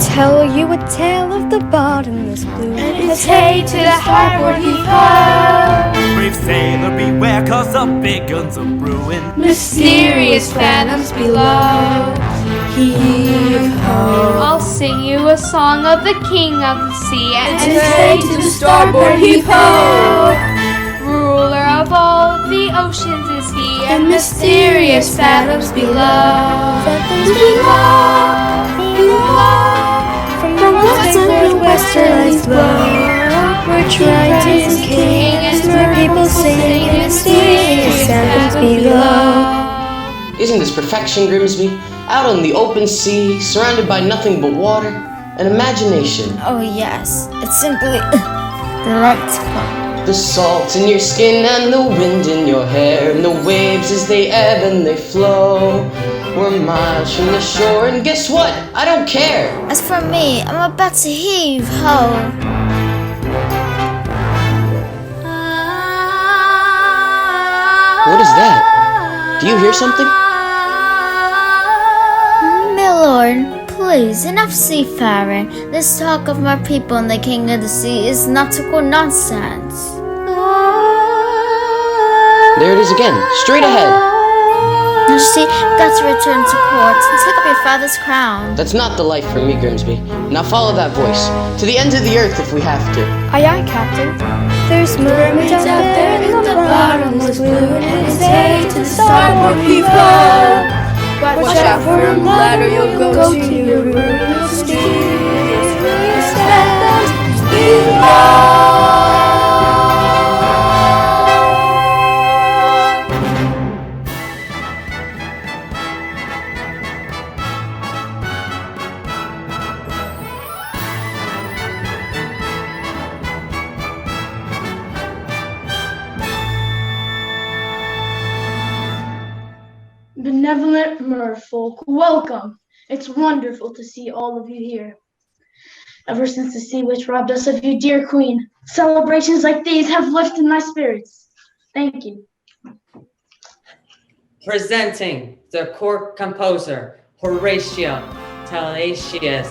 tell you a tale of the bottomless blue, and it's hey to the harbor heave-ho. Brave sailor beware, cause the big guns are brewing. Mysterious phantoms below. Heave-ho. I'll sing you a song of the king of the sea, and it's hey to the starboard heave-ho. Ruler of all the oceans is he, and mysterious phantoms below. phantoms below. From the northwesterlies blow, where Triton's king and mer people sing mysterious phantoms below. Isn't this perfection, Grimsby? Out on the open sea, surrounded by nothing but water and imagination. Oh yes, it's simply delightful. The salt in your skin and the wind in your hair, and the waves as they ebb and they flow. We're miles from the shore, and guess what? I don't care. As for me, I'm about to heave ho. What is that? Do you hear something? Milord, please, enough seafaring. This talk of my people and the king of the sea is nautical nonsense. There it is again, straight ahead. Majesty, we've got to return to court and take up your father's crown. That's not the life for me, Grimsby. Now follow that voice, to the ends of the earth if we have to. Aye, aye, Captain. There's mermaids out there in the bottomless blue, and it's hey to the starboard heave-ho. Watch out for a ladder, you'll go to your room. Mysterious phantoms below. Benevolent merfolk, welcome. It's wonderful to see all of you here. Ever since the sea witch robbed us of you, dear queen, celebrations like these have lifted my spirits. Thank you. Presenting the court composer, Horatio Talacius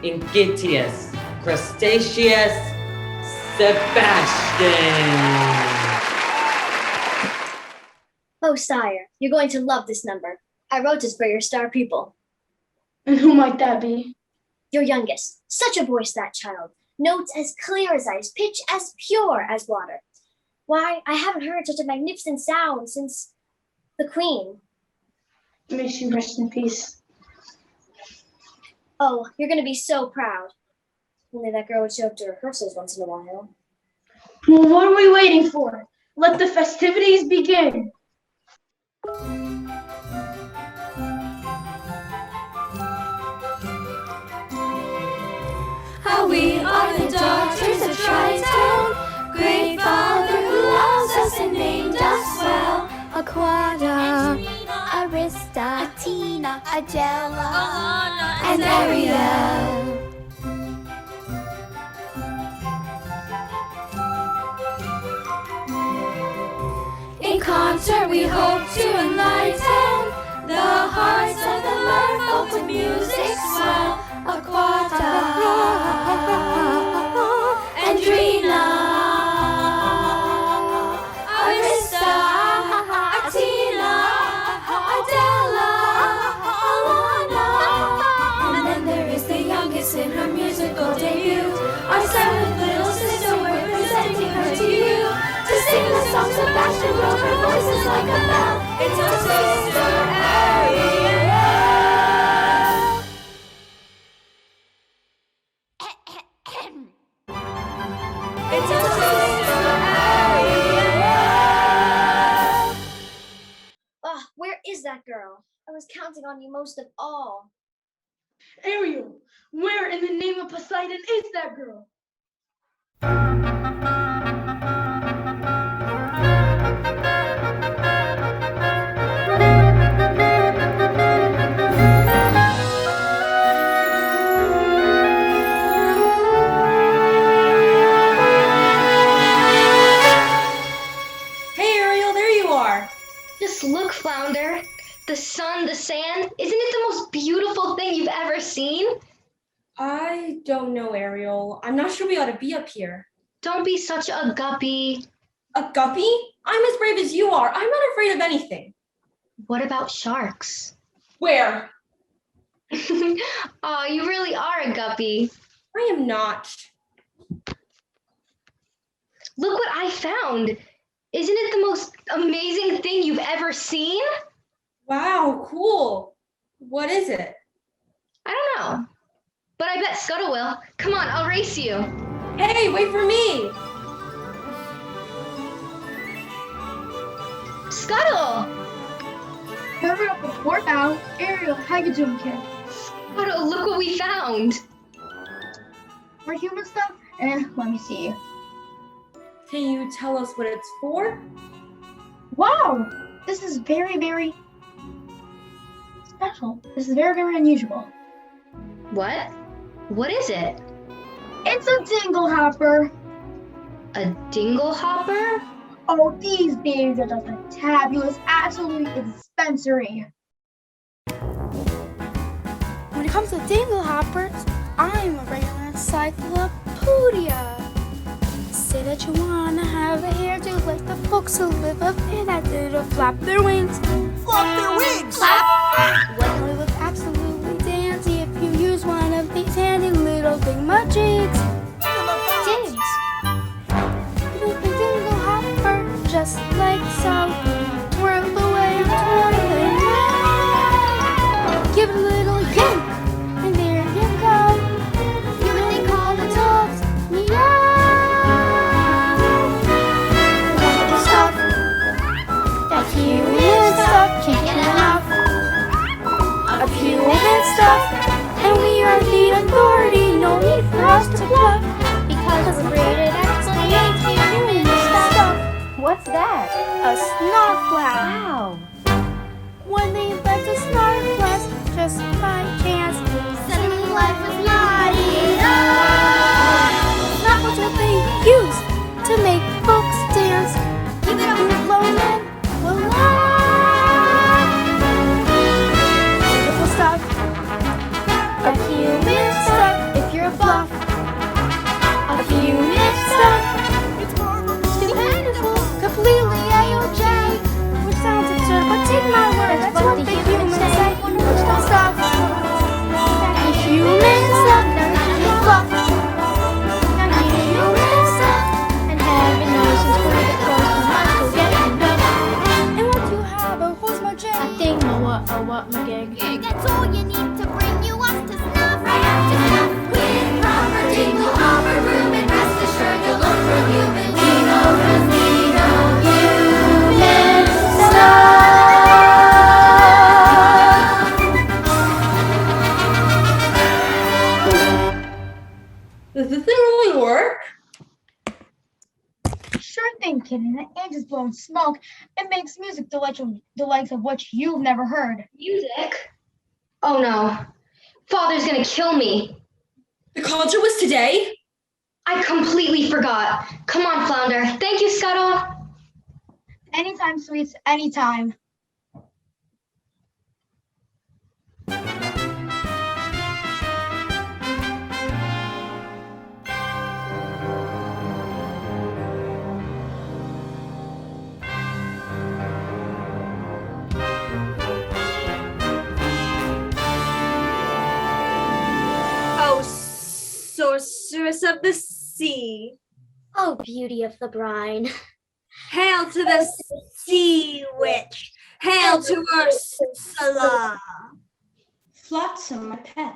Ingitius Crustaceus Sebastian. Oh, sire, you're going to love this number. I wrote this for your star people. And who might that be? Your youngest. Such a voice, that child. Notes as clear as ice, pitch as pure as water. Why, I haven't heard such a magnificent sound since the Queen. May she rest in peace. Oh, you're going to be so proud. Only that girl would show up to rehearsals once in a while. Well, what are we waiting for? Let the festivities begin. How we are the daughters of Triton, great Father who loves us and named us well. Aquata, Arista, Athena, Agella, and Ariel. In concert we hope to enlighten the hearts of the merfolk with music swell. Aquata, Andrina, Arista, Athena, Adela, Alana. And then there is the youngest in her musical debut. Our seventh little sister, we're presenting her to you. To sing the song Sebastian wrote, her voice is like a bell. It's our sister Ariel. It's our sister Ariel. Oh, where is that girl? I was counting on you most of all. Ariel, where in the name of Poseidon is that girl? Just look, Flounder. The sun, the sand. Isn't it the most beautiful thing you've ever seen? I don't know, Ariel. I'm not sure we ought to be up here. Don't be such a guppy. A guppy? I'm as brave as you are. I'm not afraid of anything. What about sharks? Where? Oh, you really are a guppy. I am not. Look what I found. Isn't it the most amazing thing you've ever seen? Wow, cool. What is it? I don't know. But I bet Scuttle will. Come on, I'll race you. Hey, wait for me. Scuttle! Never up report now. Ariel, how you doing, kid? Scuttle, look what we found. More human stuff? Let me see. Can you tell us what it's for? Wow! This is very, very special. This is very, very unusual. What? What is it? It's a dingle hopper. A dingle hopper? Oh, these babies are just fantabulous, absolutely dispensary. When it comes to dingle hoppers, I'm a regular encyclopedia. Say that you wanna have a hairdo like the folks who live up there that did flap their wings. Flop their wings! Flap! Well, it look absolutely dandy if you use one of these handy little thingamajigs. Dings! With the dingle hopper, just like so. Twirl away, twirling now. Give it a little yank, and there you go. You really call the dogs meow. Human stuff, can't get enough of human stuff, and we are the authority, no need for us to bluff, because of rated explanation, human stuff. What's that? A snarflash. Wow. When they let the snarflash, just by chance, suddenly life was naughty. Not what they use to make folks dance. Give it up and blow in. Well, beautiful stuff, of human stuff. If you're a bluff, of human stuff. It's wonderful, completely A-OK, which sounds absurd, but take my word, that's what the humans say. Wonderful stuff, of human stuff. It's bluff, of human stuff, and heaven knows it's where it goes. We might go get enough. A thing, what, my gig. That's all you need to bring you up to snuff. Right up to snuff. With proper dingle hopper room, and rest assured you'll look for human. We know 'cause we know human stuff. Does this thing really work? Sure thing, kitten. It ain't just blowing smoke. It makes music the likes of which you've never heard. Music? Oh no. Father's gonna kill me. The concert was today? I completely forgot. Come on, Flounder. Thank you, Scuttle. Anytime, sweets, anytime. Sorceress of the sea. Oh, beauty of the brine. Hail to the sea witch. Hail to Ursula. Flotsam, my pet.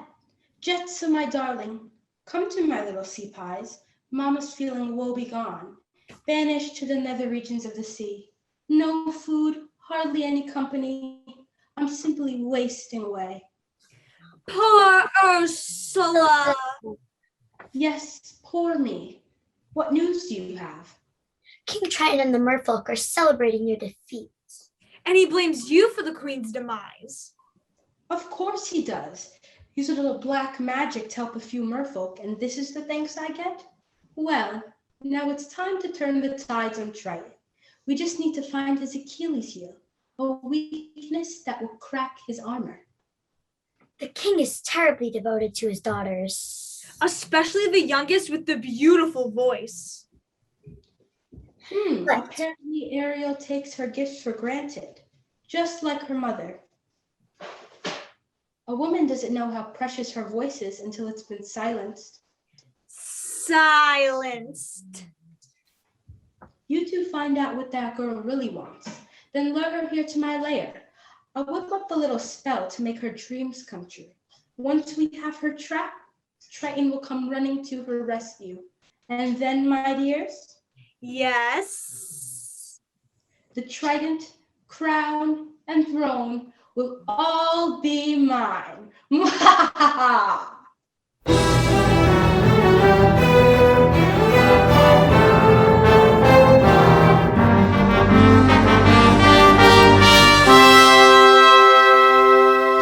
Jetsam, my darling. Come to my little sea pies. Mama's feeling woe begone. Banished to the nether regions of the sea. No food, hardly any company. I'm simply wasting away. Poor Ursula. Yes, poor me. What news do you have? King Triton and the merfolk are celebrating your defeat. And he blames you for the queen's demise. Of course he does. Use a little black magic to help a few merfolk, and this is the thanks I get? Well, now it's time to turn the tides on Triton. We just need to find his Achilles heel, a weakness that will crack his armor. The king is terribly devoted to his daughters. Especially the youngest with the beautiful voice. Apparently Ariel takes her gifts for granted, just like her mother. A woman doesn't know how precious her voice is until it's been silenced. Silenced. You two find out what that girl really wants, then lure her here to my lair. I'll whip up the little spell to make her dreams come true. Once we have her trapped, Triton will come running to her rescue. And then, my dears, Yes. the trident, crown, and throne will all be mine.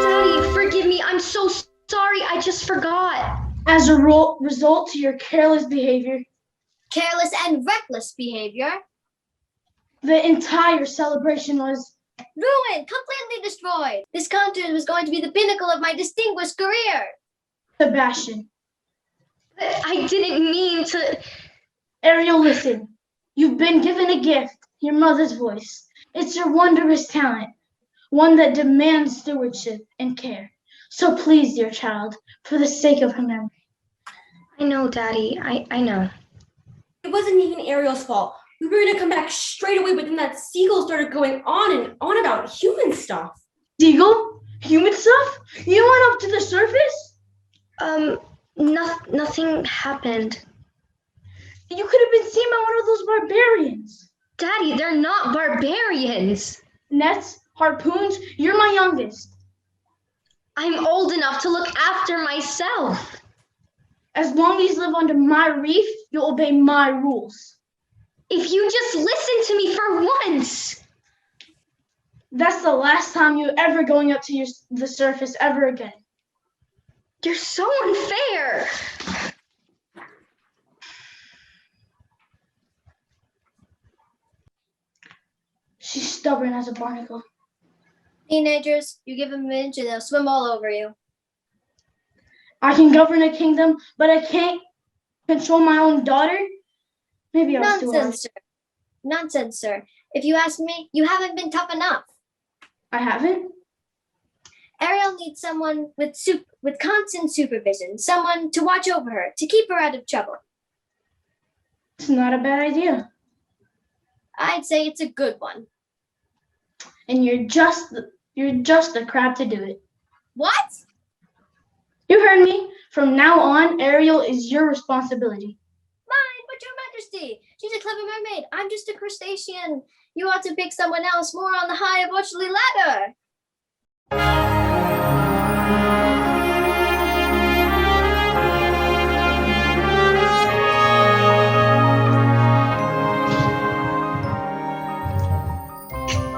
Daddy, forgive me. I'm so sorry. I just forgot. As a result to your careless behavior, Careless and reckless behavior. the entire celebration was Ruined, completely destroyed. This contest was going to be the pinnacle of my distinguished career. Sebastian. I didn't mean to. Ariel, listen. You've been given a gift, your mother's voice. It's your wondrous talent, one that demands stewardship and care. So please, dear child, for the sake of her memory. I know, Daddy. I know. It wasn't even Ariel's fault. We were gonna come back straight away, but then that seagull started going on and on about human stuff. Seagull? Human stuff? You went up to the surface? Nothing happened. You could have been seen by one of those barbarians. Daddy, they're not barbarians. Nets, harpoons, you're my youngest. I'm old enough to look after myself. As long as you live under my reef, you'll obey my rules. If you just listen to me for once. That's the last time you're ever going up to the surface ever again. You're so unfair. She's stubborn as a barnacle. Teenagers, you give them an inch and they'll swim all over you. I can govern a kingdom, but I can't control my own daughter? Maybe I was too hard. Nonsense, sir. Nonsense, sir. If you ask me, you haven't been tough enough. I haven't? Ariel needs someone with constant supervision, someone to watch over her, to keep her out of trouble. It's not a bad idea. I'd say it's a good one. And you're just the crab to do it. What? You heard me. From now on, Ariel is your responsibility. Mine, but your majesty. She's a clever mermaid. I'm just a crustacean. You ought to pick someone else more on the high evolutionary ladder.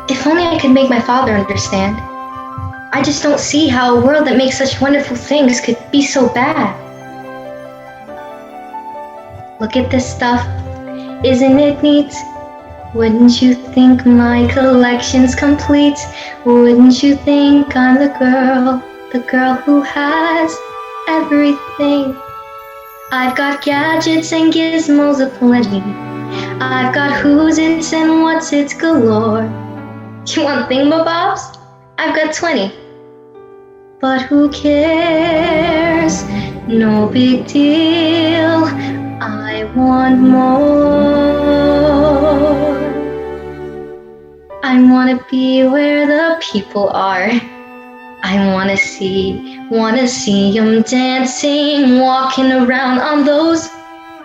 If only I could make my father understand. I just don't see how a world that makes such wonderful things could be so bad. Look at this stuff. Isn't it neat? Wouldn't you think my collection's complete? Wouldn't you think I'm the girl who has everything? I've got gadgets and gizmos aplenty. I've got who's its and what's its galore. You want thingamabobs? I've got 20. But who cares? No big deal. I want more. I want to be where the people are. I want to see them dancing, walking around on those,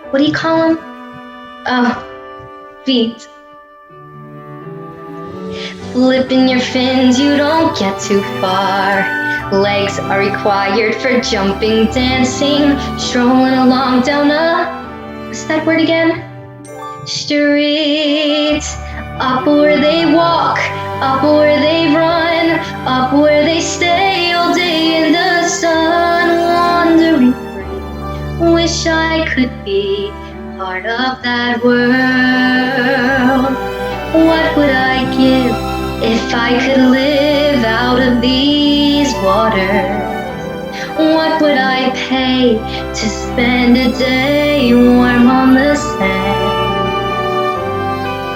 what do you call them? Feet. Flipping your fins, you don't get too far. Legs are required for jumping, dancing, strolling along down what's that word again? Street. Up where they walk, up where they run, up where they stay all day in the sun, wandering free. Wish I could be part of that world. What would I give if I could live out of these waters? What would I pay to spend a day warm on the sand?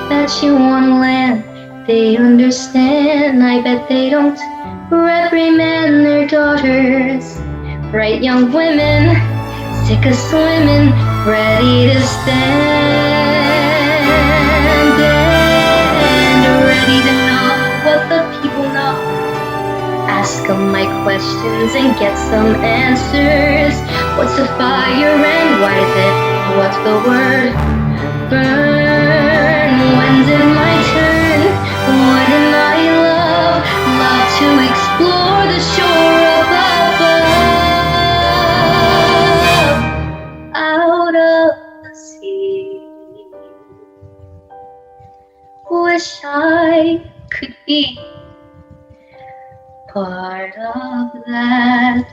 Bet you on land they understand. I bet they don't reprimand their daughters. Bright young women, sick of swimming, ready to stand and ready to know what the people know. Ask them my questions and get some answers. What's the fire and why is it? What's the word? Burn. When's it my turn? Wouldn't I love to explore the shore above, out of the sea. Wish I could be part of that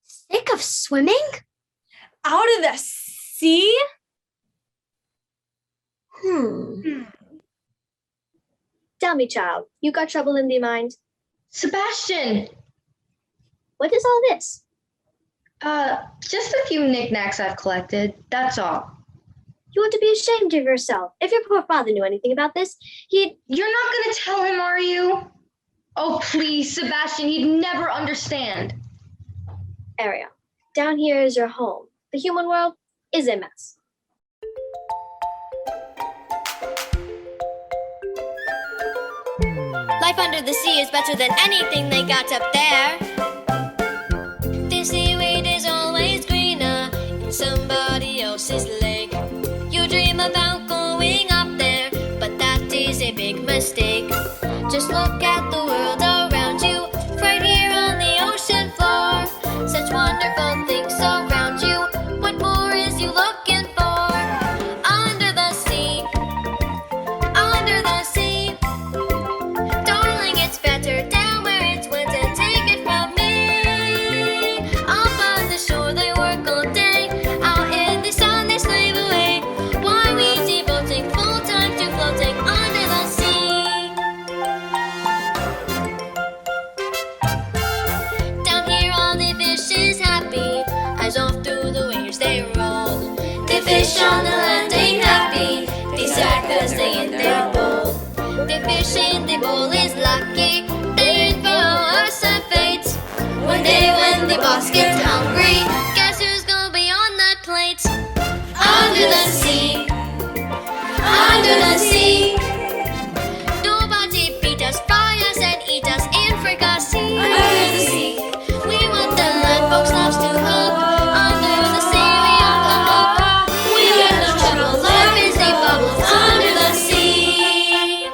Sick of swimming? Out of the sea? Tell me, child, you got trouble in thee mind? Sebastian! What is all this? Just a few knickknacks I've collected, that's all. You ought to be ashamed of yourself. If your poor father knew anything about this, he'd... You're not gonna tell him, are you? Oh, please, Sebastian, he'd never understand. Ariel, down here is your home. The human world is a mess. Life under the sea is better than anything they got up there. The seaweed is always greener in somebody else's lake. You dream about going up there, but that is a big mistake. Just look at the world around you, right here on the ocean floor. Such wonderful things surround you. What more is you looking for? Under the sea, under the sea. Darling, it's better down where it's winter. Take it from me. Up on the shore they work all day. Out in the sun they slave away. Why we devoting full time to floating under the sea? Down here all the fish is happy as off through the waves they roll. The fish on the land ain't happy. They sad cause they in their bowl. The fish in the bowl is lucky. They ain't for worse of fate. One day when the boss gets hungry, guess who's gonna be on that plate? Under the sea, under the sea. Nobody beat us, fry us, and eat us in fricassee. Under the sea, we want the land folks loves to cook. Under the sea, we all come up. We get no trouble, life is deep bubbles under the sea.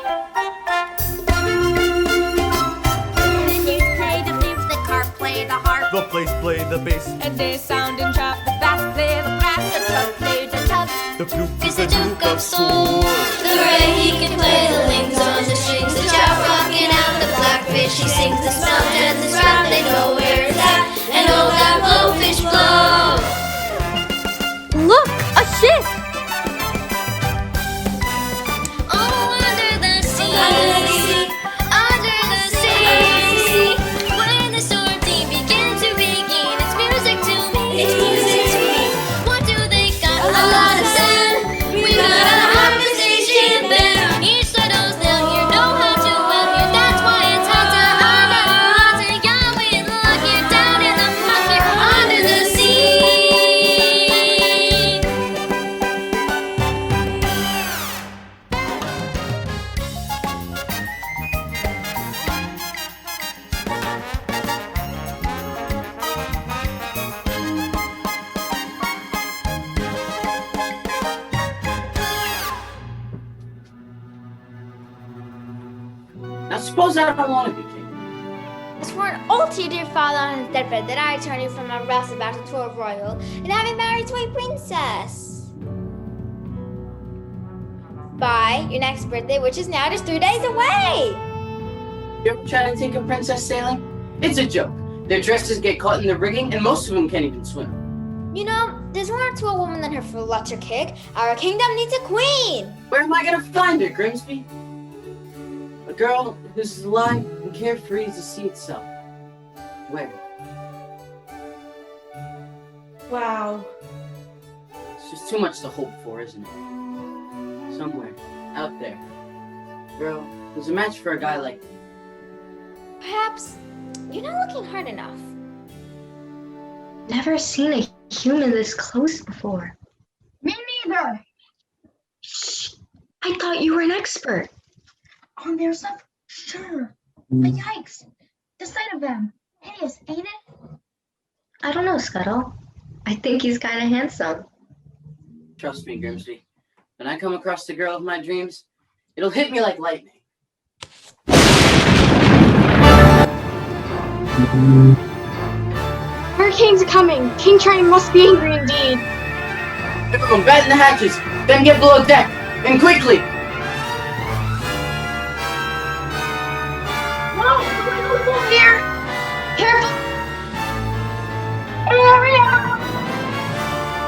The newt play the flute, the carp play the harp, The place play the bass. and they sound and trap. The bass play the brass, the truck play the tub. The flute Is is the the Duke of Soul. The ray he can play the lings on the strings. The trout rocking out the blackfish. He sings the spout and the sprout. They know where it's at. And oh, that blowfish blow. Look, a ship! Oh, under the sea, under the sea. When the storm team begins to begin, it's music to me. It's music to me. What do they got? A lot of sand. We got a harvestation there. Each side knows down here know how to swim here. That's why it's hotter, under the water. Yeah, we look here down in the mud here under the sea. Now suppose I don't want to be king. I swore an oath to your dear father on his deathbed that I turn you from my roustabout to a royal and have you married to a princess. By your next birthday, which is now just 3 days away. You ever try to take a princess sailing? It's a joke. Their dresses get caught in the rigging, and most of them can't even swim. You know, there's more to a woman than her Flutter kick. Our kingdom needs a queen. Where am I gonna find her, Grimsby? A girl who's alive and carefree as the sea itself. Where? Wow. It's just too much to hope for, isn't it? Somewhere, out there. A girl who's a match for a guy like me. Perhaps you're not looking hard enough. Never seen a human this close before. Me neither. Shh! I thought you were an expert. On their stuff? Sure. But yikes. The sight of them. Hideous, ain't it? I don't know, Scuttle. I think he's kind of handsome. Trust me, Grimsby. When I come across the girl of my dreams, it'll hit me like lightning. Hurricanes are coming. King Triton must be angry indeed. Everyone, batten the hatches, then get below deck, and quickly! Whoa! Here! Careful!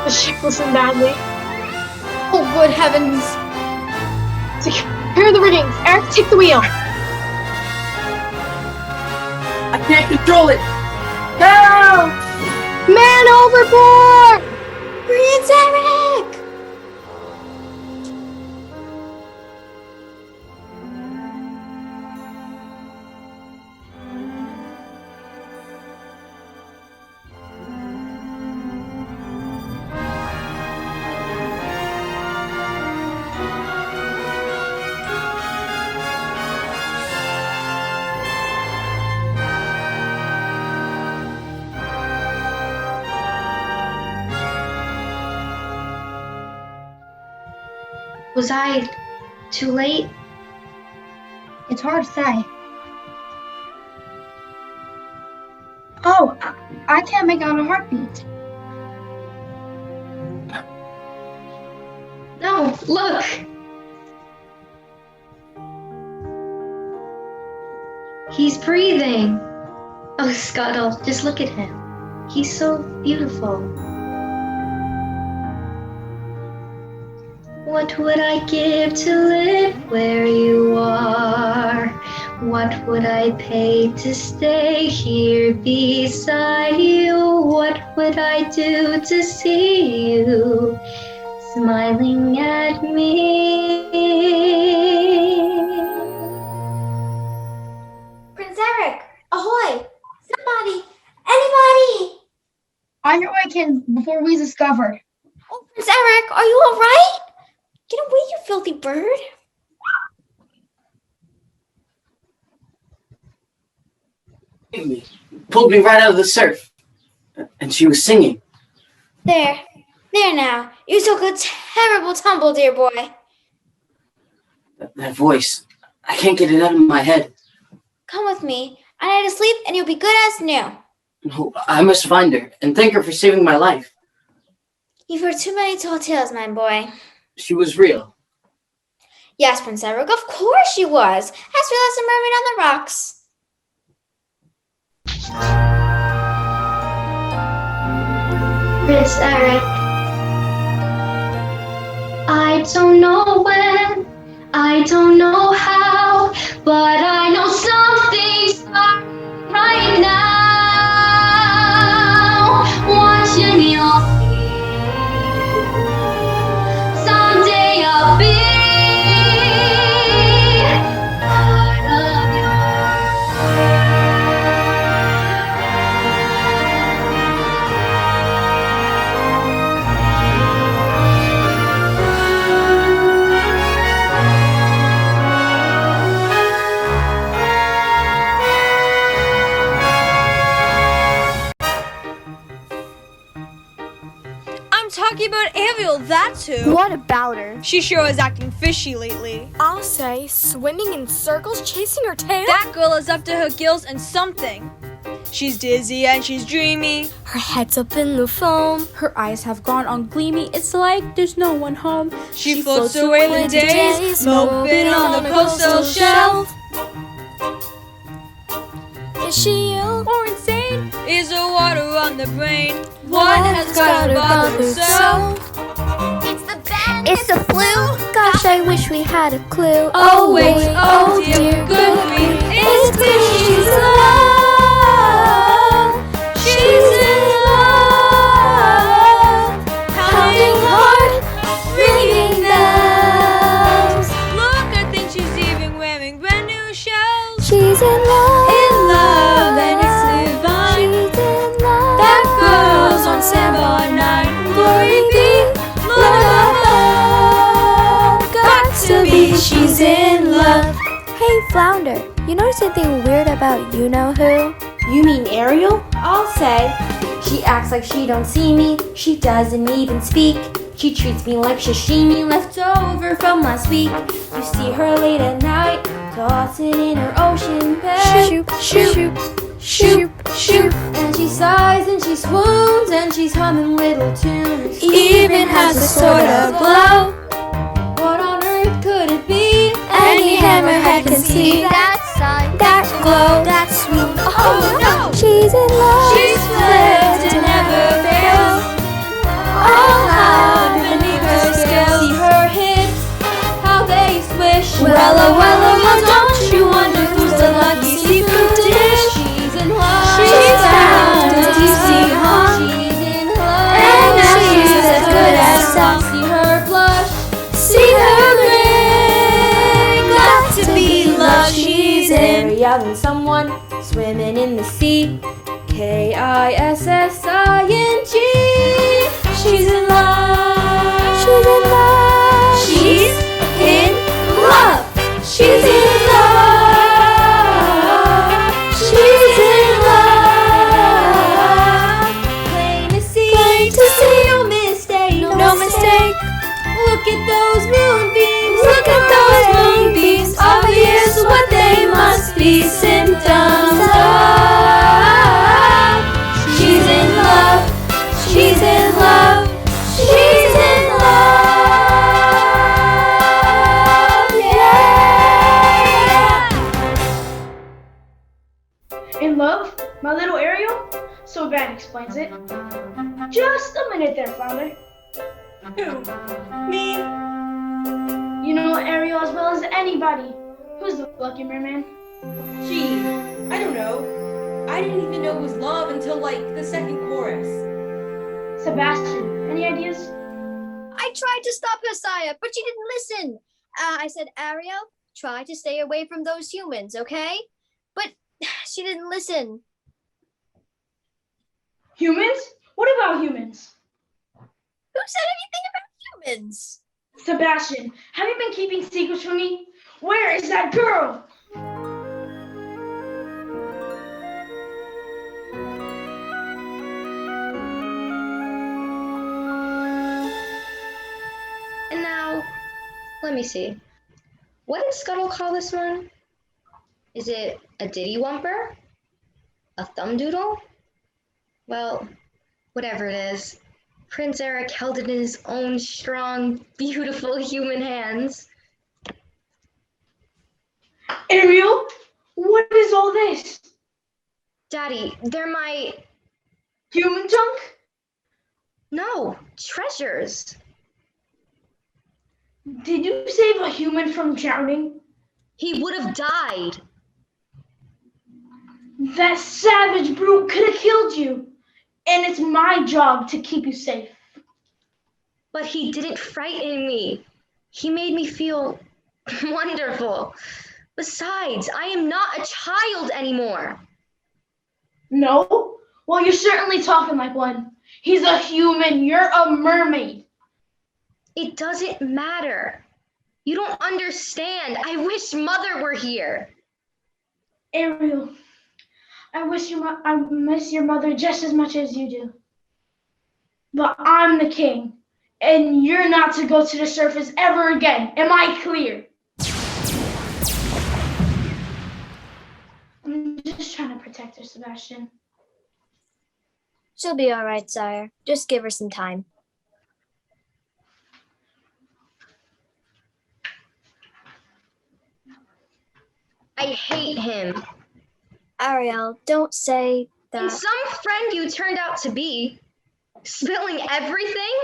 The ship will swim badly. Oh, good heavens! Secure the riggings. Eric, take the wheel. I can't control it! Help! Man overboard! Prince Eric! Was I too late? It's hard to say. Oh, I can't make out a heartbeat. No, look! He's breathing! Oh, Scuttle, just look at him. He's so beautiful. What would I give to live where you are? What would I pay to stay here beside you? What would I do to see you smiling at me? Prince Eric! Ahoy! Somebody! Anybody! On your way, kids, before we discovered. Oh, Prince Eric, are you alright? Get away, you filthy bird! Me, pulled me right out of the surf. And she was singing. There now. You took a terrible tumble, dear boy. That voice, I can't get it out of my head. Come with me. A night of sleep and you'll be good as new. No, I must find her and thank her for saving my life. You've heard too many tall tales, my boy. She was real. Yes, Prince Eric, of course she was. As real as the mermaid on the rocks. Prince Eric. I don't know when, I don't know how, but I know something's wrong right now. Watching your someday I'll be part of your Talking about Ariel, that's who. What about her? She sure is acting fishy lately. I'll say, swimming in circles, chasing her tail. That girl is up to her gills in something. She's dizzy and she's dreamy. Her head's up in the foam. Her eyes have gone on gleamy. It's like there's no one home. She floats away the days, moping on the coastal shelf. Is she ill? the brain. One has got her bothered so. It's the bend. It's the flu. Gosh, I wish we had a clue. Oh wait, oh dear, good grief. It's clear she's in love. She's in love. Pounding hard, ringing bells. Look, I think she's even wearing brand new shells. She's in love. In love, and it's divine. She's in love. That girl's on standby 9. Glory be, Lord above. Got to be, she's in love. Hey, Flounder, you notice anything weird about you-know-who? You mean Ariel? I'll say. She acts like she don't see me. She doesn't even speak. She treats me like sashimi left over from last week. You see her late at night, tossing in her ocean bed. Shoop, shoop, shoop, shoop. And she sighs and she swoons and she's humming little tunes. Even has a sort of glow. What on earth could it be? Any hammerhead can see That sun. That glow, that swoon. Oh no! she's in love. She's flipped and never fails. Oh, how beneath her scales. See her hips, how they swish. Wella, well, don't you wonder who's the lucky seafood dish? She's in love. She's found a deep sea haunt. She's in love. And now she's as good as some. See her blush. See her ring. Got to be love she's in. Area than someone swimming in the sea. Kissing. She's in love. She's in love. She's in love. She's in love. She's in love. Plain to see. No mistake. No mistake. Look at those moonbeams. Look at those moonbeams. Obvious what they must be. Symptoms of. She's in love. She's in love. She's in love. Yeah. In love? My little Ariel? So Van explains it. Just a minute there, Flounder. Who? Me? You know Ariel as well as anybody. Who's the lucky merman? Gee, I don't know. I didn't even know it was love until like the second chorus. Sebastian, any ideas? I tried to stop Josiah, but she didn't listen. I said, Ariel, try to stay away from those humans, okay? But she didn't listen. Humans? What about humans? Who said anything about humans? Sebastian, have you been keeping secrets from me? Where is that girl? And now, let me see. What does Scuttle call this one? Is it a diddy-wumper? A thumb-doodle? Well, whatever it is, Prince Eric held it in his own strong, beautiful human hands. Ariel, what is all this? Daddy, they're my... Human junk? No, treasures. Did you save a human from drowning? He would have died. That savage brute could have killed you. And it's my job to keep you safe. But he didn't frighten me. He made me feel wonderful. Besides, I am not a child anymore. No? Well, you're certainly talking like one. He's a human. You're a mermaid. It doesn't matter. You don't understand. I wish Mother were here. Ariel, I miss your mother just as much as you do. But I'm the king, and you're not to go to the surface ever again. Am I clear? I'm just trying to protect her, Sebastian. She'll be all right, sire. Just give her some time. I hate him. Ariel, don't say And some friend you turned out to be, spilling everything?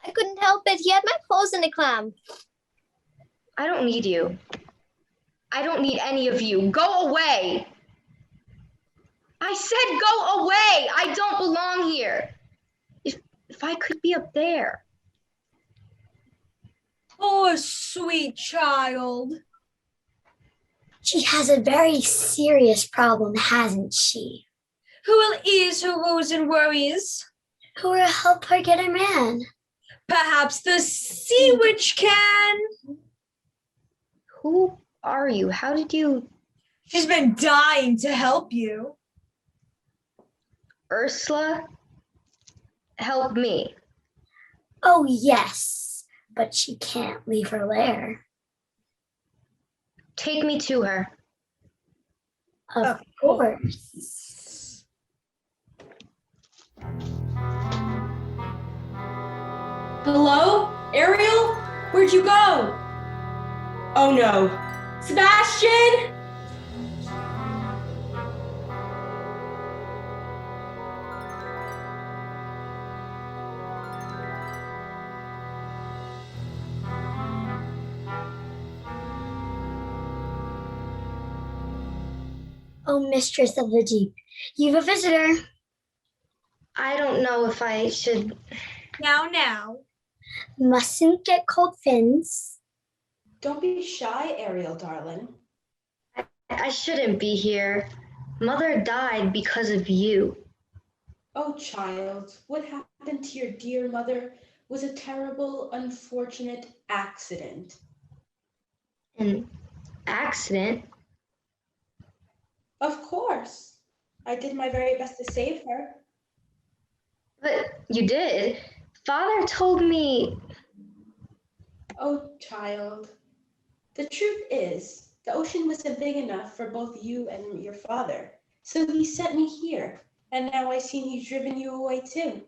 I couldn't help it. He had my clothes in a clam. I don't need you. I don't need any of you. Go away. I said go away. I don't belong here. If I could be up there. Poor sweet child. She has a very serious problem, hasn't she? Who will ease her woes and worries? Who will help her get a man? Perhaps the sea witch can. Who are you? How did you... She's been dying to help you. Ursula? Help me. Oh, yes, but she can't leave her lair. Take me to her. Of course. Hello? Ariel? Where'd you go? Oh no. Sebastian? Oh, mistress of the deep, you've a visitor. I don't know if I should... Now. Mustn't get cold fins. Don't be shy, Ariel, darling. I shouldn't be here. Mother died because of you. Oh, child, what happened to your dear mother was a terrible, unfortunate accident. An accident? Of course. I did my very best to save her. But you did. Father told me... Oh, child. The truth is, the ocean wasn't big enough for both you and your father. So he sent me here, and now I see he's driven you away too.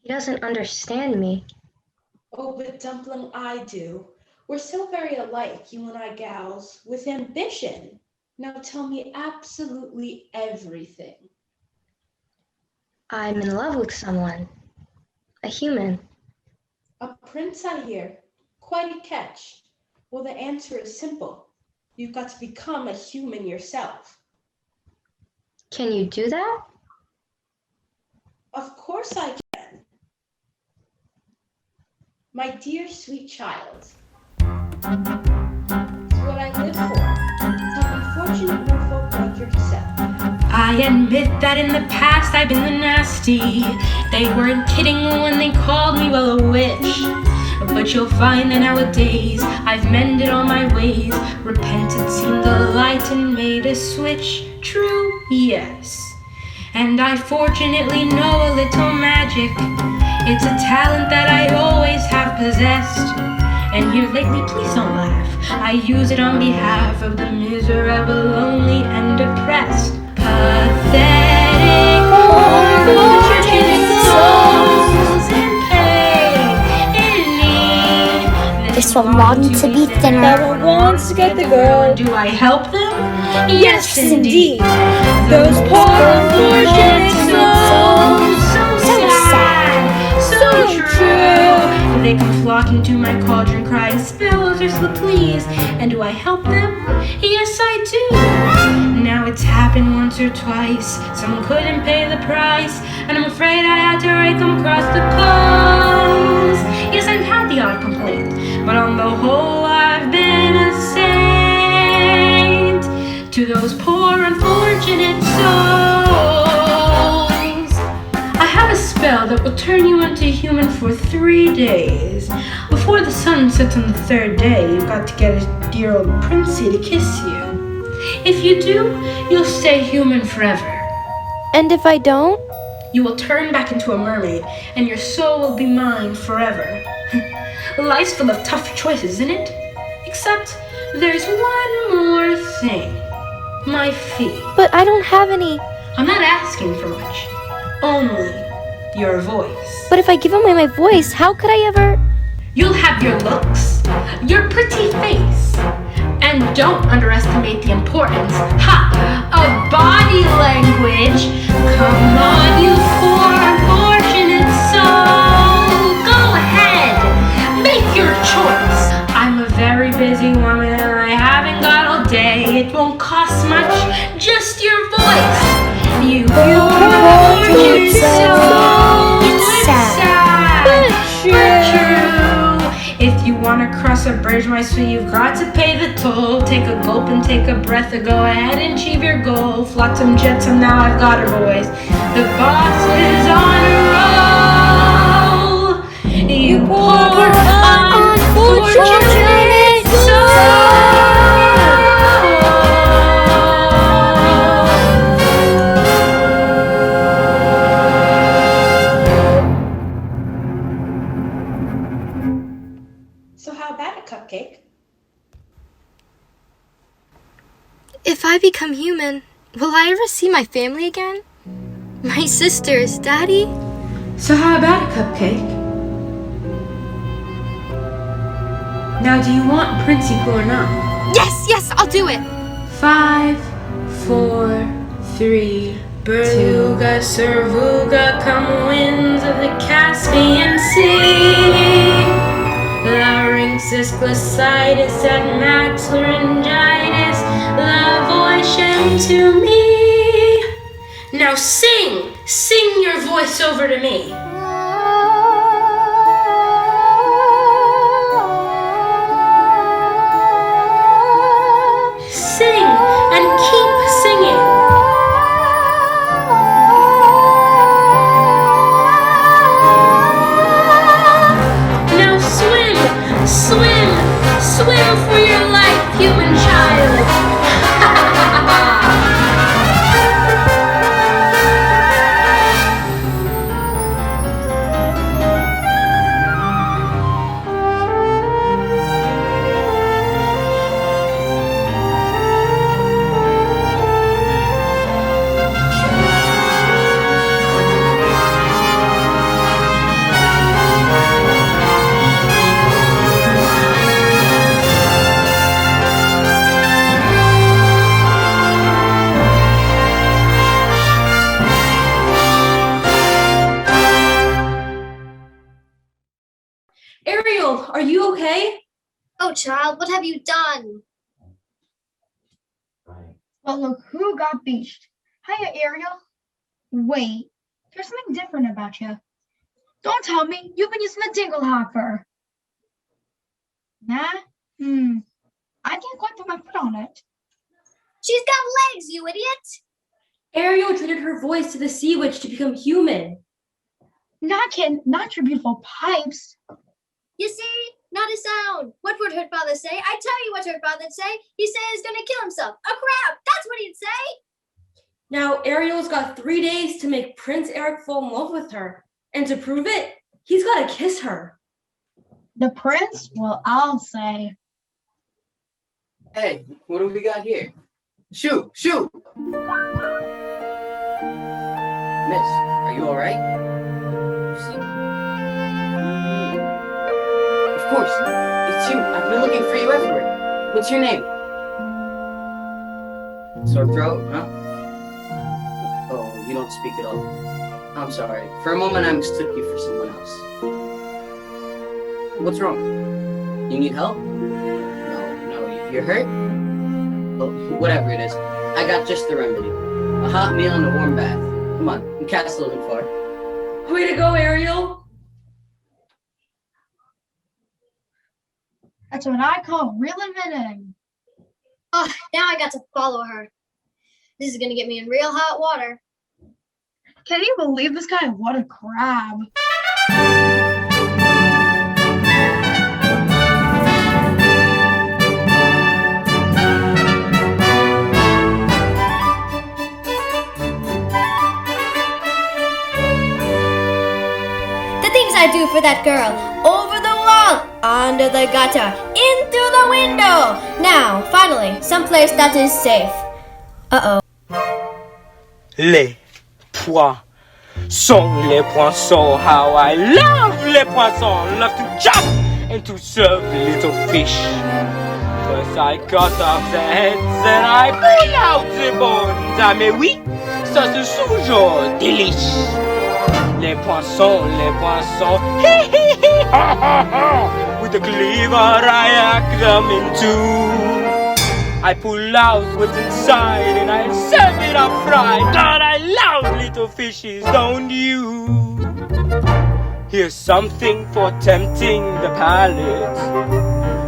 He doesn't understand me. Oh, but Dumpling, I do. We're so very alike, you and I gals, with ambition. Now tell me absolutely everything. I'm in love with someone. A human. A prince, I hear. Quite a catch. Well, the answer is simple. You've got to become a human yourself. Can you do that? Of course I can. My dear sweet child. It's what I live for. To help unfortunate merfolk like yourself. I admit that in the past I've been the nasty. They weren't kidding when they called me, well, a witch. But you'll find that nowadays I've mended all my ways, repented, seen the light, and made a switch. True, yes. And I fortunately know a little magic. It's a talent that I always have possessed. And here lately, please don't laugh, I use it on behalf of the miserable, lonely, and depressed. Pathetic, unfortunate souls in pain, in need. This one wants to be thinner. That one wants to get the girl. Do I help them? Yes, indeed. Those poor unfortunate souls. So sad, so true. They come flocking to my cauldron, crying, "Spills, Ursula, please." And do I help them? Yes, I do. Now it's happened once or twice. Someone couldn't pay the price, and I'm afraid I had to rake them across the coals. Yes, I've had the odd complaint, but on the whole, I've been a saint to those poor unfortunate souls. I have a spell that will turn you into a human for 3 days. Before the sun sets on the 3rd day, you've got to get a dear old princey to kiss you. If you do, you'll stay human forever. And if I don't? You will turn back into a mermaid, and your soul will be mine forever. Life's full of tough choices, isn't it? Except there's one more thing. My fee. But I don't have any. I'm not asking for much. Only your voice. But if I give away my voice, how could I ever... You'll have your looks, your pretty face, and don't underestimate the importance, of body language. busy woman and I haven't got all day. It won't cost much, just your voice. You poor cute soul. It's sad, but true. If you wanna cross a bridge, my sweet, you've got to pay the toll. Take a gulp and take a breath and go ahead and achieve your goal. Flotsam jetsam, now I've got a voice. The boss is on a roll. You poor unfortunate soul. So how about a cupcake? If I become human, will I ever see my family again? My sisters, Daddy? So how about a cupcake? Now do you want Principal or not? Yes, I'll do it! 5, 4, 3, Beluga, Cervuga, come winds of the Caspian Sea. Larynxis, glossitis, and max laryngitis, lavoisian to me. Now sing your voice over to me. Sing and keep singing. Now swim for your life, human child. Ariel, are you okay? Oh, child, what have you done? Well, look who got beached. Hiya, Ariel. Wait, there's something different about you. Don't tell me you've been using the dingle hopper. Nah? I can't quite put my foot on it. She's got legs, you idiot! Ariel traded her voice to the sea witch to become human. Not your beautiful pipes. You see? Not a sound. What would her father say? I tell you what her father'd say. He'd say he's gonna kill himself. A crab! That's what he'd say! Now Ariel's got 3 days to make Prince Eric fall in love with her. And to prove it, he's gotta kiss her. The prince? Well, I'll say. Hey, what do we got here? Shoo! Miss, are you alright? You see? Of course, it's you. I've been looking for you everywhere. What's your name? Sore throat, huh? Oh, you don't speak at all. I'm sorry. For a moment I mistook you for someone else. What's wrong? You need help? No, you're hurt? Well, whatever it is, I got just the remedy. A hot meal and a warm bath. Come on, the castle isn't far. Way to go, Ariel! That's what I call real admitting. Oh, now I got to follow her. This is gonna get me in real hot water. Can you believe this guy? What a crab. The things I do for that girl. Over the wall, under the gutter, into the window. Now, finally, someplace that is safe. Uh-oh. Les poissons, how I love les poissons. Love to chop and to serve little fish. First I cut off the heads and I pull out the bones. Ah mais oui, ça c'est toujours délice. Les poissons, hi hi hi, ha ha ha. with a cleaver I hack them in two. I pull out what's inside and I serve it up fried. God, I love little fishes, don't you? Here's something for tempting the palate,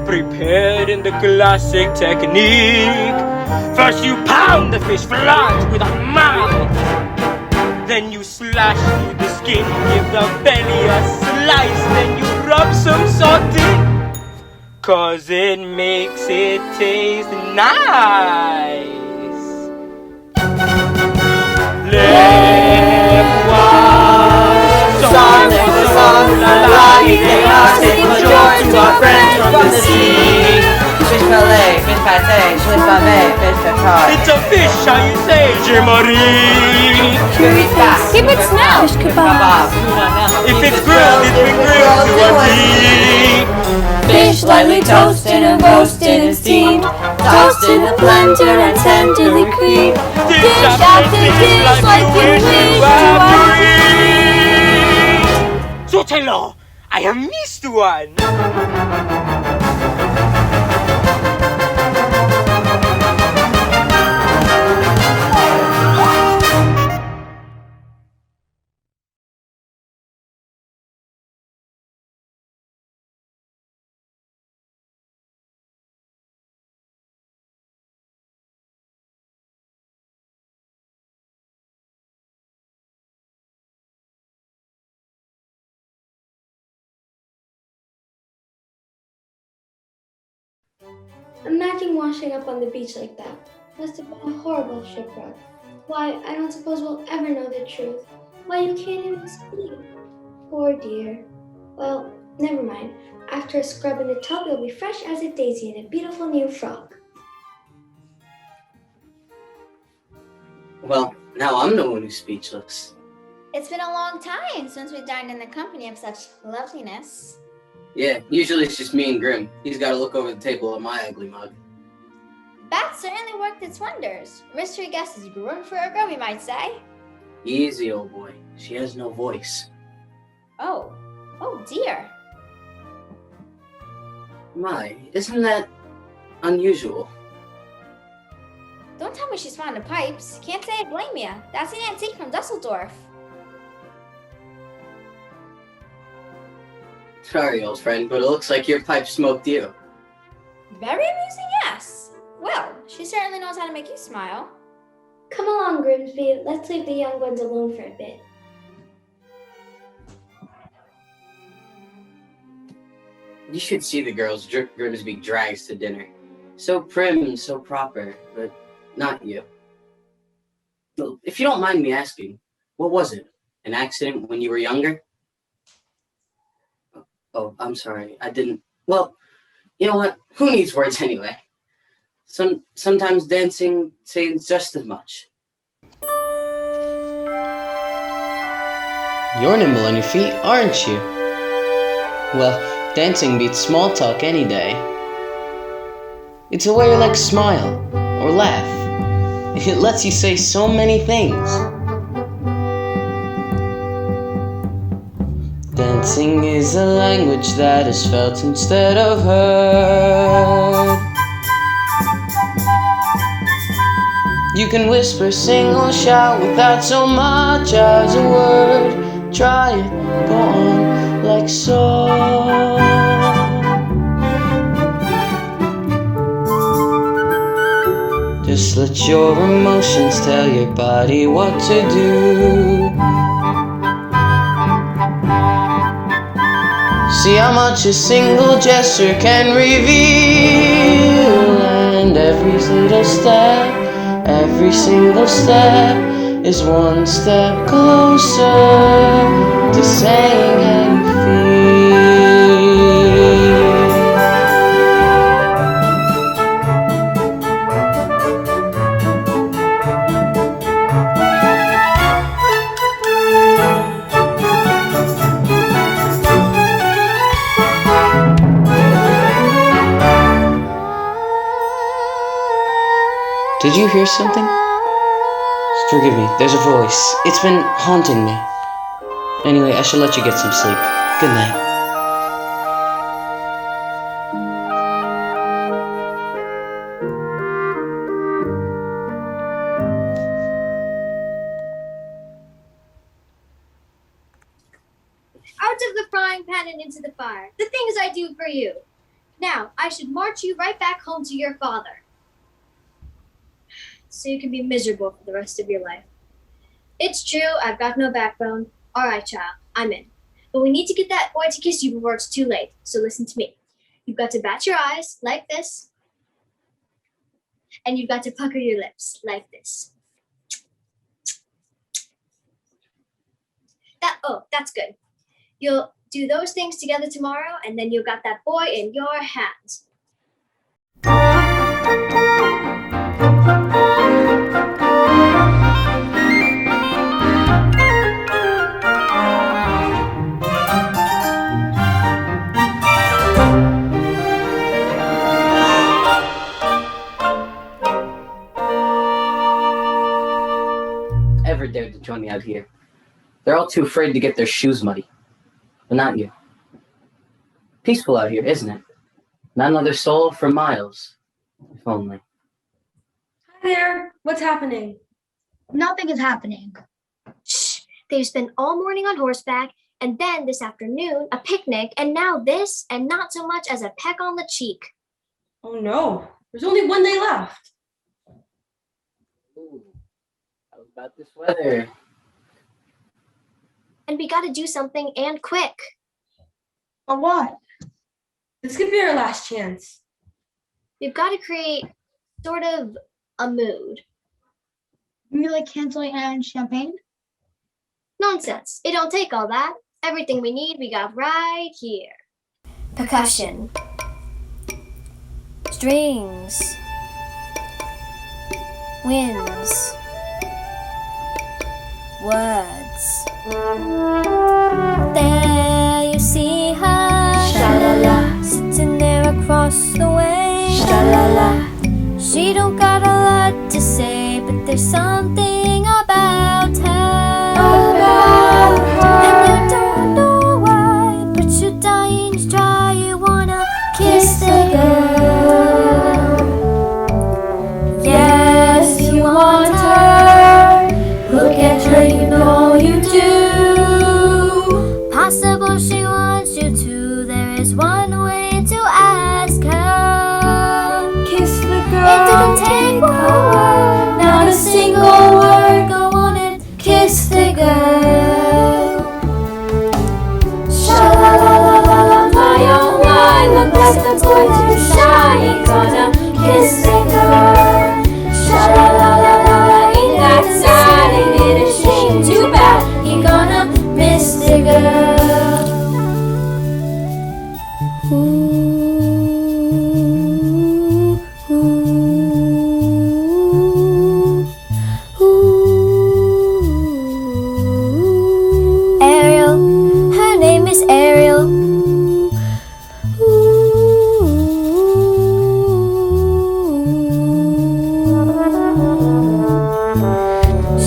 prepared in the classic technique. First you pound the fish flat with a mallet, then you slash through the skin, give the belly a slice, then you rub some salt in, 'cause it makes it taste nice. Les poissons, la la, they are saying joy to our friends from the sea. Fish fillet, fish pate, fish pavé, fish tartare. It's a fish, how you say, Jim-Marie? Keep it smell. Fish kebab. If it's grilled, it's been grilled to a T. Fish lightly toasted and roasted and steamed, toasted in a blender and tenderly creamed. Dish after dish like you wish to Sotelo, I have missed one. Imagine washing up on the beach like that. Must have been a horrible shipwreck. Why, I don't suppose we'll ever know the truth. Why, you can't even speak. Poor dear. Well, never mind. After a scrub in the tub, you'll be fresh as a daisy in a beautiful new frock. Well, now I'm the one who's speechless. It's been a long time since we dined in the company of such loveliness. Yeah, usually it's just me and Grim. He's got to look over the table at my ugly mug. That certainly worked its wonders. Mystery guest is groomed for a girl, we might say. Easy, old boy. She has no voice. Oh dear. My, isn't that unusual? Don't tell me she's fond of pipes. Can't say I blame ya. That's an antique from Dusseldorf. Sorry, old friend, but it looks like your pipe smoked you. Very amusing, yes. Well, she certainly knows how to make you smile. Come along, Grimsby. Let's leave the young ones alone for a bit. You should see the girls Grimsby drags to dinner. So prim, so proper, but not you. Well, if you don't mind me asking, what was it? An accident when you were younger? Oh, I'm sorry. I didn't. Well, you know what? Who needs words anyway? Sometimes dancing says just as much. You're nimble on your feet, aren't you? Well, dancing beats small talk any day. It's a way you like smile or laugh. It lets you say so many things. Dancing is a language that is felt instead of heard. You can whisper, sing, or shout without so much as a word. Try it, go on, like so. Just let your emotions tell your body what to do. See how much a single gesture can reveal. And every single step is one step closer to saying how you Did you hear something? Forgive me, there's a voice. It's been haunting me. Anyway, I should let you get some sleep. Good night. into the fire. The things I do for you. Now, I should march you right back home to your father. So you can be miserable for the rest of your life. It's true, I've got no backbone. All right, child, I'm in. But we need to get that boy to kiss you before it's too late. So listen to me. You've got to bat your eyes like this. And you've got to pucker your lips like this. That's good. You'll do those things together tomorrow, and then you've got that boy in your hands. Ever dared to join me out here? They're all too afraid to get their shoes muddy. But not you. Peaceful out here, isn't it? Not another soul for miles. If only. Hi there. What's happening? Nothing is happening. Shh. They've spent all morning on horseback, and then this afternoon, a picnic, and now this, and not so much as a peck on the cheek. Oh no. There's only one day left. Ooh. How about this weather? And we gotta do something, and quick. Or what? This could be our last chance. We've got to create sort of a mood. You mean like canceling and champagne? Nonsense. It don't take all that. Everything we need, we got right here. Percussion. Strings. Winds. Words. There you see her, sha-la-la, sitting there across the way, sha-la-la. She don't got a lot to say, but there's something about her, and you don't know why, but you're dying to try. You wanna kiss the girl. Yes, you want her. Look at her, you know you do. Possible she wants you to. There is one way to ask her. Kiss the girl. It didn't take a word, not a single word. Go on and kiss the girl. Sha la la la la la, my oh my, look like the boy too shy. Ain't gonna kiss the girl. Sha la la la la la, ain't that sad? Ain't it a shame? Too bad he gonna miss the girl. Ariel, her name is Ariel.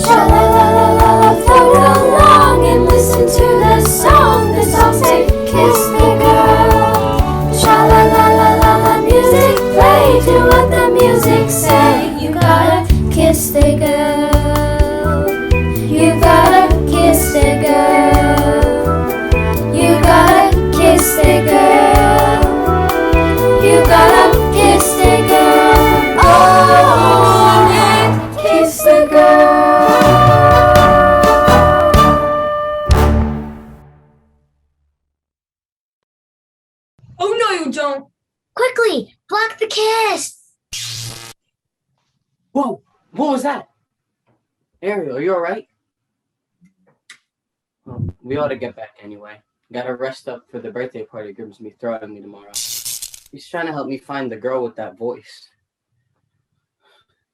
Sha-la-la-la-la, float along and listen to the song. The song say, kiss the girl. Sha-la-la-la-la, music play, do what the music say. You gotta kiss the girl. You gotta kiss the girl. You gotta kiss the girl. You gotta kiss the girl. Oh, yeah, kiss the girl. Oh no, you don't. Quickly, block the kiss. Whoa! What was that? Ariel, are you alright? Well, we ought to get back anyway. Gotta rest up for the birthday party Grimsby throwing me tomorrow. He's trying to help me find the girl with that voice.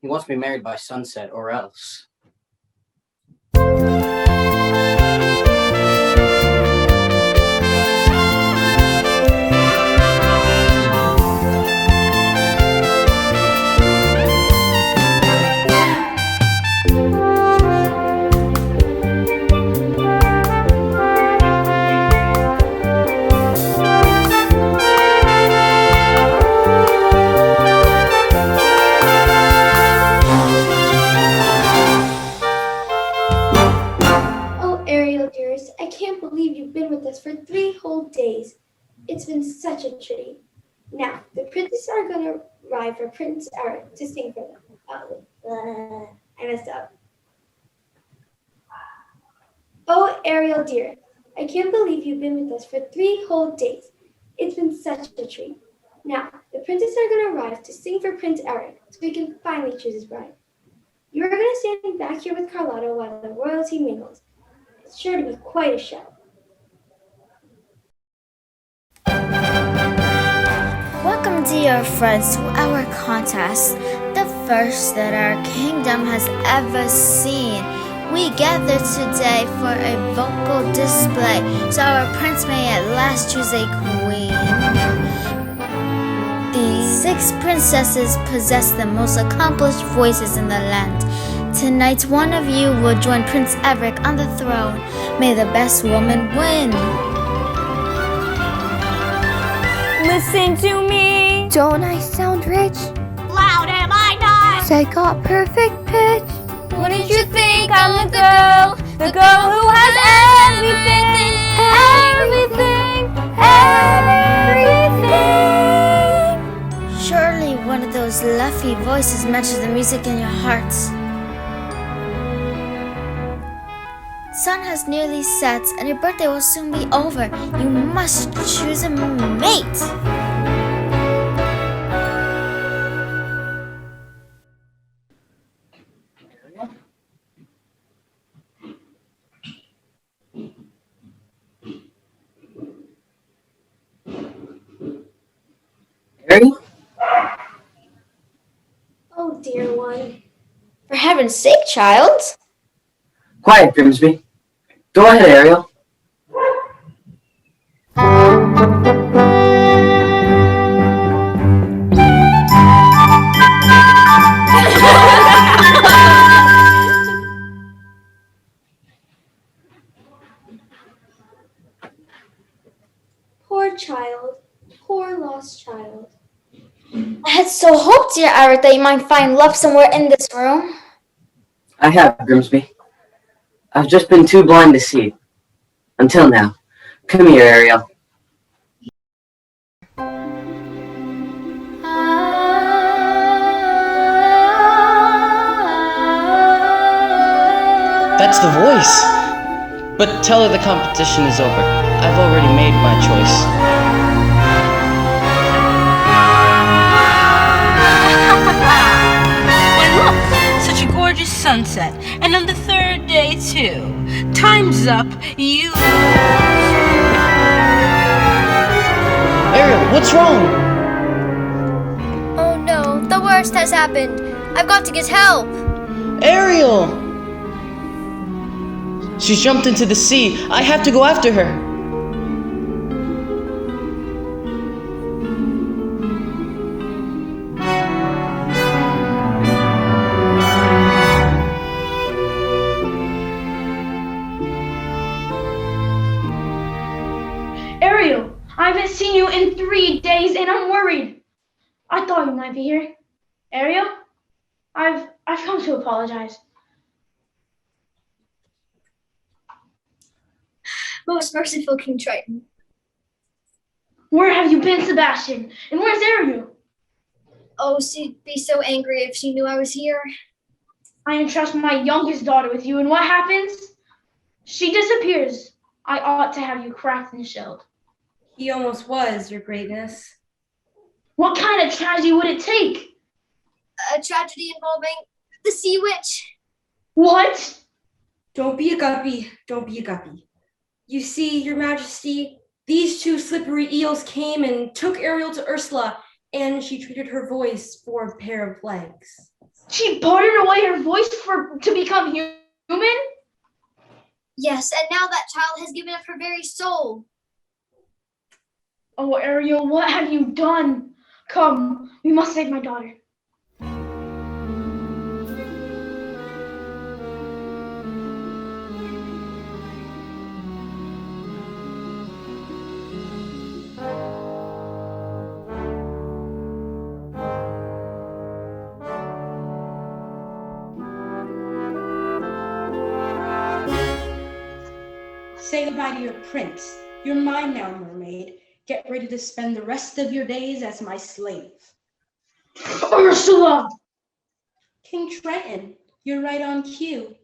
He wants me married by sunset or else. princes are gonna arrive for Prince Eric to sing for them. I messed up. Oh, Ariel dear, I can't believe you've been with us for 3 whole days. It's been such a treat. Now, the princes are gonna arrive to sing for Prince Eric, so he can finally choose his bride. You are gonna stand back here with Carlotta while the royalty mingles. It's sure to be quite a show. Welcome, dear friends, to our contest, the first that our kingdom has ever seen. We gather today for a vocal display, so our prince may at last choose a queen. These 6 princesses possess the most accomplished voices in the land. Tonight, one of you will join Prince Eric on the throne. May the best woman win. Listen to me. Don't I sound rich? Loud am I not? I got perfect pitch. Wouldn't you think I'm the girl who has everything, everything? Surely one of those luffy voices matches the music in your hearts. Sun has nearly set and your birthday will soon be over. You must choose a mate. Ariel? Oh, dear one. For heaven's sake, child. Quiet, Grimsby. Go ahead, Ariel. Poor child. Poor lost child. I had so hoped, dear Eric, that you might find love somewhere in this room. I have, Grimsby. I've just been too blind to see. Until now. Come here, Ariel. That's the voice! But tell her the competition is over. I've already made my choice. Why look, such a gorgeous sunset. And on the 3rd day too. Time's up, you... Ariel, what's wrong? Oh no, the worst has happened. I've got to get help. Ariel! She's jumped into the sea. I have to go after her. Ariel, I haven't seen you in 3 days and I'm worried. I thought you might be here. Ariel, I've come to apologize. Most merciful King Triton. Where have you been, Sebastian? And where's Ariel? Oh, she'd be so angry if she knew I was here. I entrust my youngest daughter with you, and what happens? She disappears. I ought to have you cracked and shelled. He almost was, your greatness. What kind of tragedy would it take? A tragedy involving the sea witch. What? Don't be a guppy. Don't be a guppy. You see, your majesty, these 2 slippery eels came and took Ariel to Ursula, and she traded her voice for a pair of legs. She bartered away her voice to become human? Yes, and now that child has given up her very soul. Oh, Ariel, what have you done? Come, we must save my daughter. Say goodbye to your prince. You're mine now, mermaid. Get ready to spend the rest of your days as my slave. Ursula! King Triton, you're right on cue.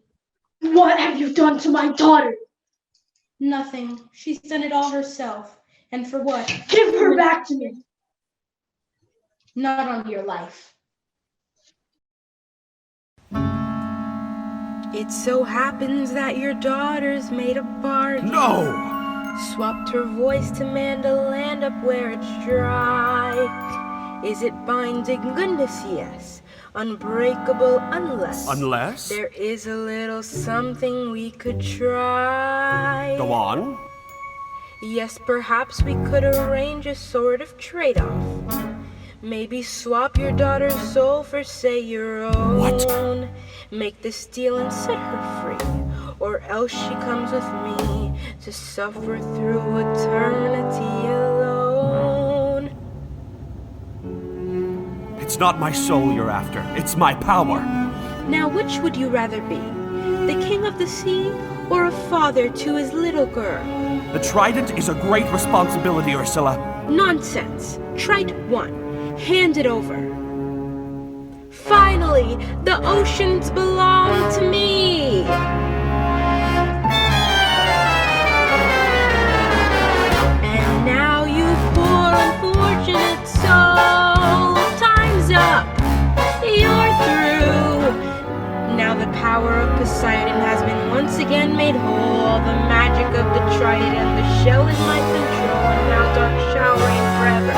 What have you done to my daughter? Nothing. She's done it all herself. And for what? Give her back to me. Not on your life. It so happens that your daughter's made a bargain. No! Swapped her voice to Mandaland up where it's dry. Is it binding? Goodness, yes. Unbreakable unless... Unless? There is a little something we could try. Go on. Yes, perhaps we could arrange a sort of trade-off. Maybe swap your daughter's soul for, say, your own. What? Make this deal and set her free. Or else she comes with me to suffer through eternity alone. It's not my soul you're after. It's my power. Now, which would you rather be? The king of the sea or a father to his little girl? The trident is a great responsibility, Ursula. Nonsense. Trite one. Hand it over. Finally, the oceans belong to me. And now you poor unfortunate soul, time's up. You're through. Now the power of Poseidon has been once again made whole. The magic of the trident and the shell in my control, and now dark shall reign forever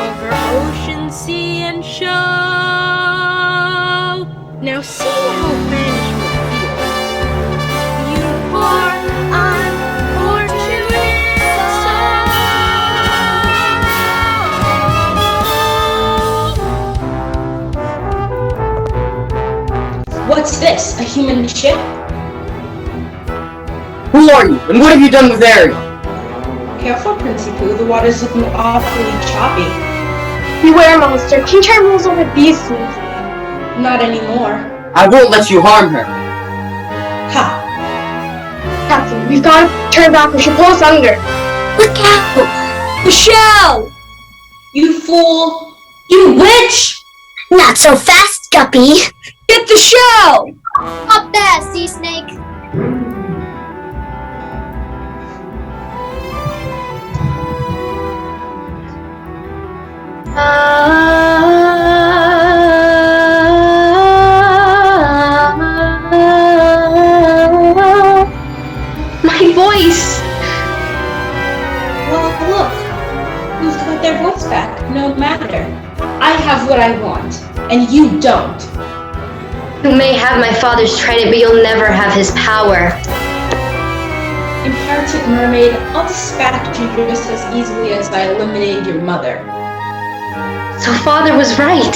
over ocean, sea, and show. Now see how banishment feels. You poor unfortunate soul. What's this? A human ship? Who are you, and what have you done with Ariel? Careful, Princey Pooh. The water's looking awfully choppy. Beware, monster. King Triton rules over these seas. Not anymore. I won't let you harm her. Ha! Captain, we've got to turn back or she'll pull us under. Look out! The shell! You fool! You witch! Not so fast, Guppy! Get the shell! Up there, sea snake. My voice! Well, look. Who's got their voice back? No matter. I have what I want, and you don't. You may have my father's trident, but you'll never have his power. Imperative Mermaid, I'll dispatch you just as easily as I eliminated your mother. So father was right.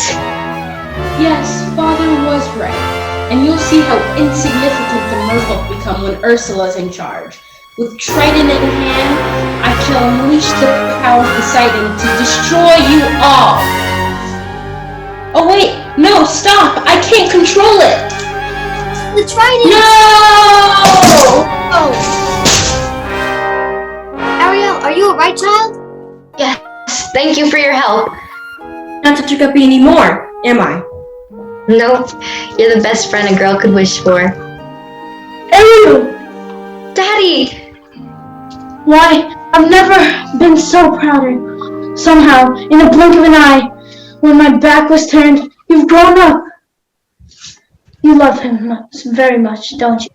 Yes, father was right. And you'll see how insignificant the merfolk become when Ursula's in charge. With trident in hand, I shall unleash the power of Poseidon to destroy you all. Oh wait, no, stop! I can't control it! The trident! No! Oh. Ariel, are you alright, child? Yes, thank you for your help. Not such a guppy anymore, am I? Nope, you're the best friend a girl could wish for. Ariel! Daddy! Why, I've never been so prouder. Somehow, in a blink of an eye, when my back was turned, you've grown up. You love him very much, don't you?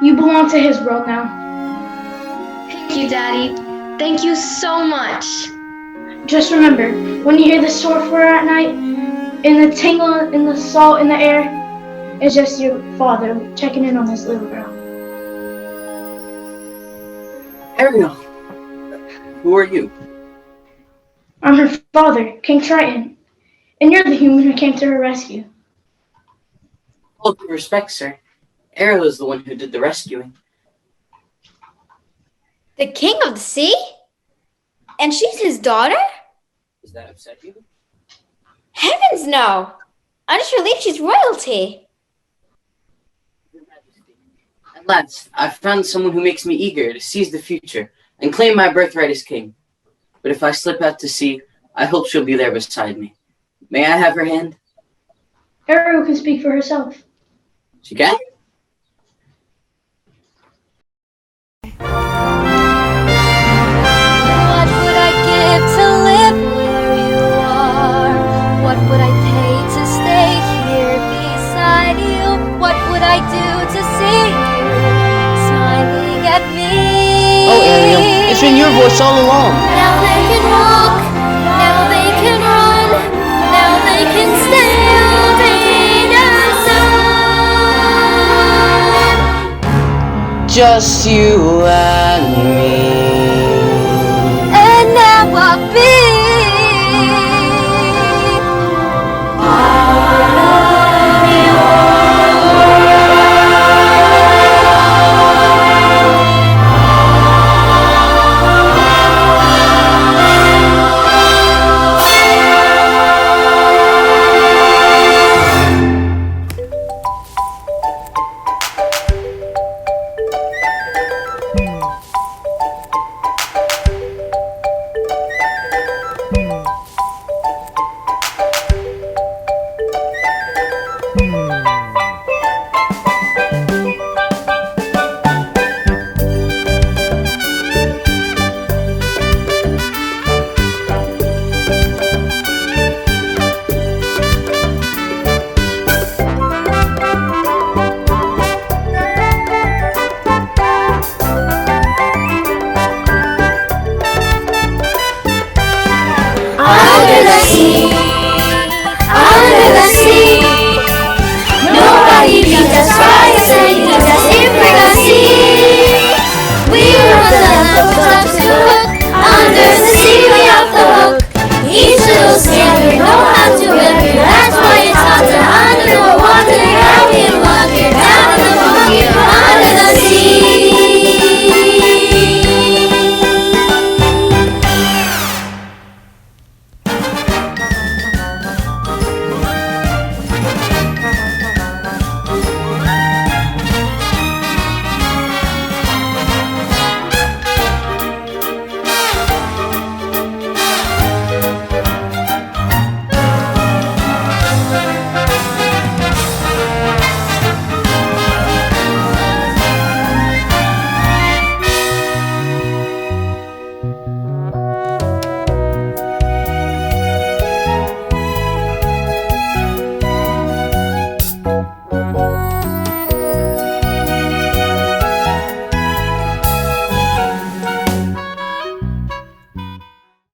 You belong to his world now. Thank you, Daddy. Thank you so much. Just remember, when you hear the surf roar at night, in the tingle in the salt in the air, It's just your father checking in on his little girl. Ariel, who are you? I'm her father, King Triton, and you're the human who came to her rescue. All due respect, sir. Ariel is the one who did the rescuing. The king of the sea? And she's his daughter? Does that upset you? Heavens no! I just believe she's royalty. At last, I've found someone who makes me eager to seize the future and claim my birthright as king. But if I slip out to sea, I hope she'll be there beside me. May I have her hand? Ariel can speak for herself. She can? What would I give to live where you are? What would I pay to stay here beside you? What would I do to see you smiling at me? Oh, Ariel, it's been your voice all along. Now they can walk, now they can run, now they can stay all day in the sun. Just you and